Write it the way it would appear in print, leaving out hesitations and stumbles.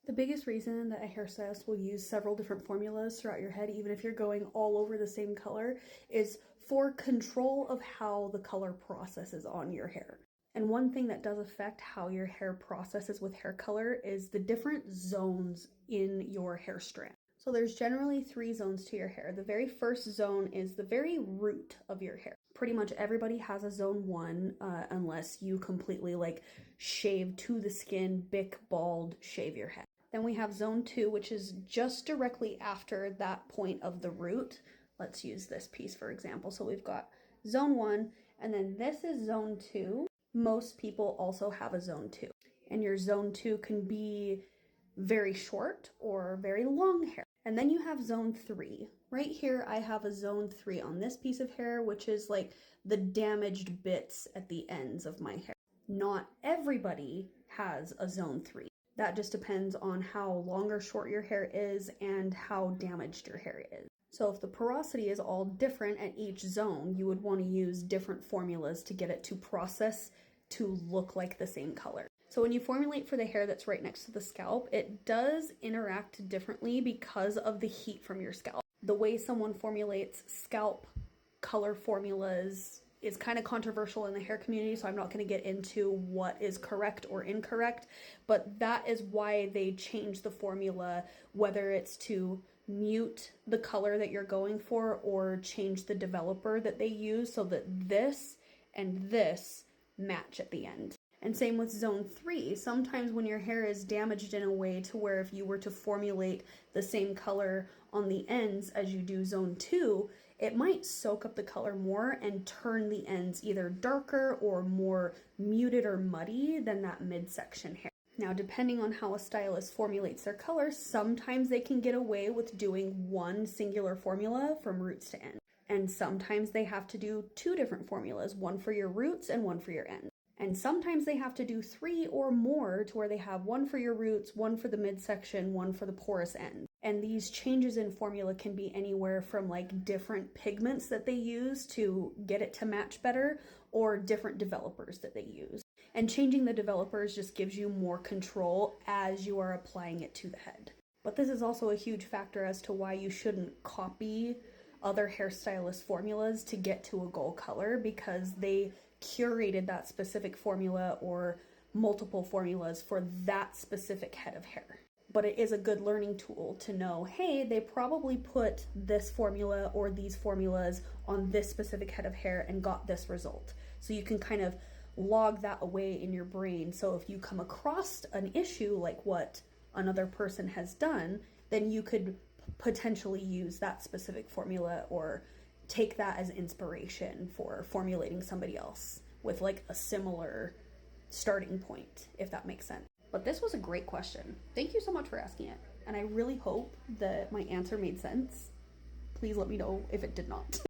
The biggest reason that a hairstylist will use several different formulas throughout your head, even if you're going all over the same color, is for control of how the color processes on your hair. And one thing that does affect how your hair processes with hair color is the different zones in your hair strand. So there's generally 3 zones to your hair. The very first zone is the very root of your hair. Pretty much everybody has a zone 1, unless you completely like shave to the skin, bic, bald, shave your head. Then we have zone 2, which is just directly after that point of the root. Let's use this piece for example. So we've got zone 1, and then this is zone 2. Most people also have a zone 2. And your zone 2 can be very short or very long hair. And then you have zone 3. Right here, I have a zone 3 on this piece of hair, which is like the damaged bits at the ends of my hair. Not everybody has a zone 3. That just depends on how long or short your hair is and how damaged your hair is. So if the porosity is all different at each zone, you would want to use different formulas to get it to process to look like the same color. So when you formulate for the hair that's right next to the scalp, it does interact differently because of the heat from your scalp. The way someone formulates scalp color formulas is kind of controversial in the hair community, so I'm not going to get into what is correct or incorrect, but that is why they change the formula, whether it's to mute the color that you're going for or change the developer that they use so that this and this match at the end. And same with zone 3. Sometimes when your hair is damaged in a way to where if you were to formulate the same color on the ends as you do zone 2, it might soak up the color more and turn the ends either darker or more muted or muddy than that midsection hair. Now, depending on how a stylist formulates their color, sometimes they can get away with doing one singular formula from roots to ends. And sometimes they have to do 2 different formulas, one for your roots and one for your ends. And sometimes they have to do 3 or more to where they have one for your roots, one for the midsection, one for the porous end. And these changes in formula can be anywhere from like different pigments that they use to get it to match better or different developers that they use. And changing the developers just gives you more control as you are applying it to the head. But this is also a huge factor as to why you shouldn't copy other hairstylist formulas to get to a goal color, because they curated that specific formula or multiple formulas for that specific head of hair. But it is a good learning tool to know, hey, they probably put this formula or these formulas on this specific head of hair and got this result. So you can kind of log that away in your brain. So if you come across an issue like what another person has done, then you could potentially use that specific formula or take that as inspiration for formulating somebody else with like a similar starting point, if that makes sense. But this was a great question. Thank you so much for asking it. And I really hope that my answer made sense. Please let me know if it did not.